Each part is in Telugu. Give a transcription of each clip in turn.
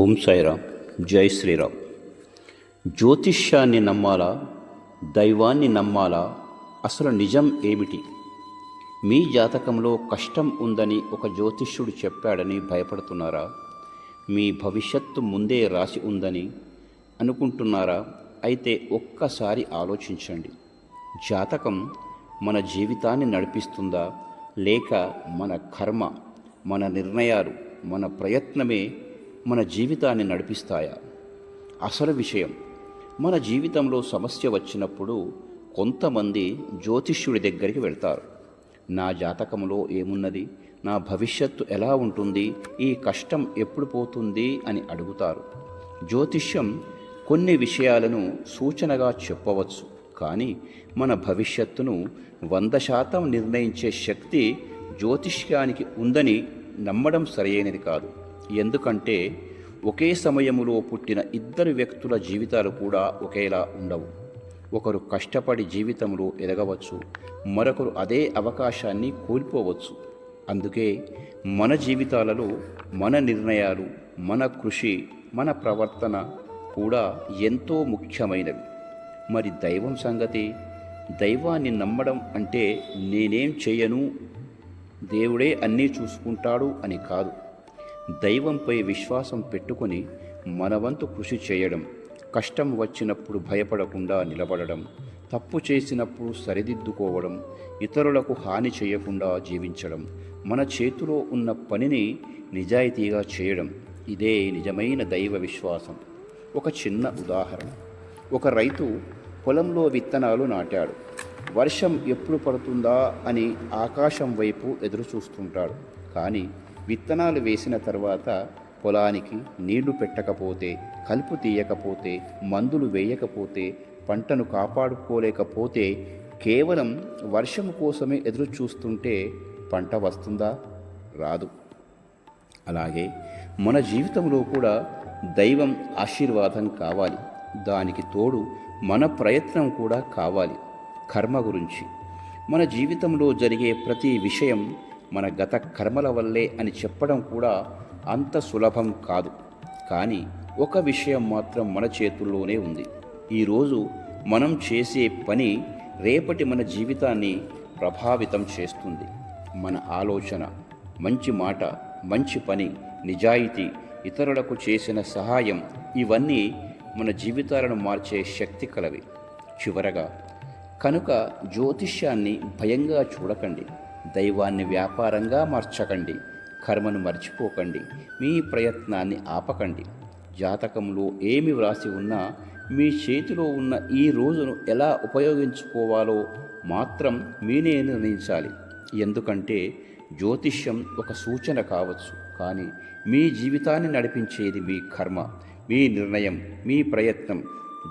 ఓం సాయిరామ్. జై శ్రీరామ్. జ్యోతిష్యాన్ని నమ్మాలా, దైవాన్ని నమ్మాలా? అసలు నిజం ఏమిటి? మీ జాతకంలో కష్టం ఉందని ఒక జ్యోతిష్యుడు చెప్పాడని భయపడుతున్నారా? మీ భవిష్యత్తు ముందే రాసి ఉందని అనుకుంటున్నారా? అయితే ఒక్కసారి ఆలోచించండి. జాతకం మన జీవితాన్ని నడిపిస్తుందా, లేక మన కర్మ, మన నిర్ణయాలు, మన ప్రయత్నమే మన జీవితాన్ని నడిపిస్తాయా? అసలు విషయం, మన జీవితంలో సమస్య వచ్చినప్పుడు కొంతమంది జ్యోతిష్యుడి దగ్గరికి వెళ్తారు. నా జాతకంలో ఏమున్నది, నా భవిష్యత్తు ఎలా ఉంటుంది, ఈ కష్టం ఎప్పుడు పోతుంది అని అడుగుతారు. జ్యోతిష్యం కొన్ని విషయాలను సూచనగా చెప్పవచ్చు, కానీ మన భవిష్యత్తును 100% నిర్ణయించే శక్తి జ్యోతిష్యానికి ఉందని నమ్మడం సరైనది కాదు. ఎందుకంటే ఒకే సమయంలో పుట్టిన ఇద్దరు వ్యక్తుల జీవితాలు కూడా ఒకేలా ఉండవు. ఒకరు కష్టపడి జీవితంలో ఎదగవచ్చు, మరొకరు అదే అవకాశాన్ని కోల్పోవచ్చు. అందుకే మన జీవితాలలో మన నిర్ణయాలు, మన కృషి, మన ప్రవర్తన కూడా ఎంతో ముఖ్యమైనవి. మరి దైవం సంగతి? దైవాన్ని నమ్మడం అంటే నేనేం చేయను, దేవుడే అన్నీ చూసుకుంటాడు అని కాదు. దైవంపై విశ్వాసం పెట్టుకొని మన వంతు కృషి చేయడం, కష్టం వచ్చినప్పుడు భయపడకుండా నిలబడడం, తప్పు చేసినప్పుడు సరిదిద్దుకోవడం, ఇతరులకు హాని చేయకుండా జీవించడం, మన చేతిలో ఉన్న పనిని నిజాయితీగా చేయడం, ఇదే నిజమైన దైవ విశ్వాసం. ఒక చిన్న ఉదాహరణ. ఒక రైతు పొలంలో విత్తనాలు నాటాడు. వర్షం ఎప్పుడు పడుతుందా అని ఆకాశం వైపు ఎదురు చూస్తుంటాడు. కానీ విత్తనాలు వేసిన తర్వాత పొలానికి నీళ్లు పెట్టకపోతే, కలుపు తీయకపోతే, మందులు వేయకపోతే, పంటను కాపాడుకోలేకపోతే, కేవలం వర్షం కోసమే ఎదురు చూస్తుంటే పంట వస్తుందా? రాదు. అలాగే మన జీవితంలో కూడా దైవం ఆశీర్వాదం కావాలి. దానికి తోడు మన ప్రయత్నం కూడా కావాలి. కర్మ గురించి, మన జీవితంలో జరిగే ప్రతి విషయం మన గత కర్మల వల్లే అని చెప్పడం కూడా అంత సులభం కాదు. కానీ ఒక విషయం మాత్రం మన చేతుల్లోనే ఉంది. ఈరోజు మనం చేసే పని రేపటి మన జీవితాన్ని ప్రభావితం చేస్తుంది. మన ఆలోచన, మంచి మాట, మంచి పని, నిజాయితీ, ఇతరులకు చేసిన సహాయం, ఇవన్నీ మన జీవితాలను మార్చే శక్తి కలవి. చివరగా, కనుక జ్యోతిష్యాన్ని భయంగా చూడకండి, దైవాన్ని వ్యాపారంగా మార్చకండి, కర్మను మర్చిపోకండి, మీ ప్రయత్నాన్ని ఆపకండి. జాతకంలో ఏమి వ్రాసి ఉన్నా మీ చేతిలో ఉన్న ఈ రోజును ఎలా ఉపయోగించుకోవాలో మాత్రం మీరే నిర్ణయించాలి. ఎందుకంటే జ్యోతిష్యం ఒక సూచన కావచ్చు, కానీ మీ జీవితాన్ని నడిపించేది మీ కర్మ, మీ నిర్ణయం, మీ ప్రయత్నం.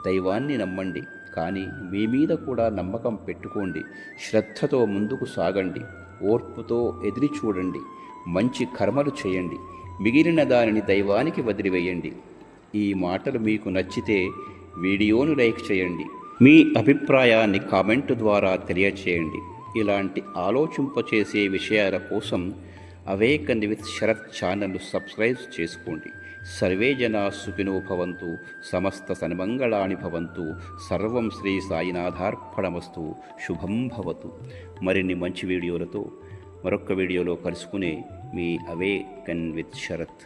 దైవాన్ని నమ్మండి, కానీ మీ మీద కూడా నమ్మకం పెట్టుకోండి. శ్రద్ధతో ముందుకు సాగండి, ఓర్పుతో ఎదిరి చూడండి, మంచి కర్మలు చేయండి, మిగిలిన దానిని దైవానికి వదిలివేయండి. ఈ మాటలు మీకు నచ్చితే వీడియోను లైక్ చేయండి, మీ అభిప్రాయాన్ని కామెంటు ద్వారా తెలియచేయండి. ఇలాంటి ఆలోచింపచేసే విషయాల కోసం awaken with Sharath channel subscribe చేసుకోండి. సర్వే జనా సుఖినో భవంతు, సమస్త సన్మంగళాని భవంతు, సర్వం శ్రీ సాయినాథార్పణమస్తు. శుభం భవతు. మరిన్ని మంచి వీడియోలతో మరొక వీడియోలో కలుసుకునే మీ అవేకన్ విత్ శరత్.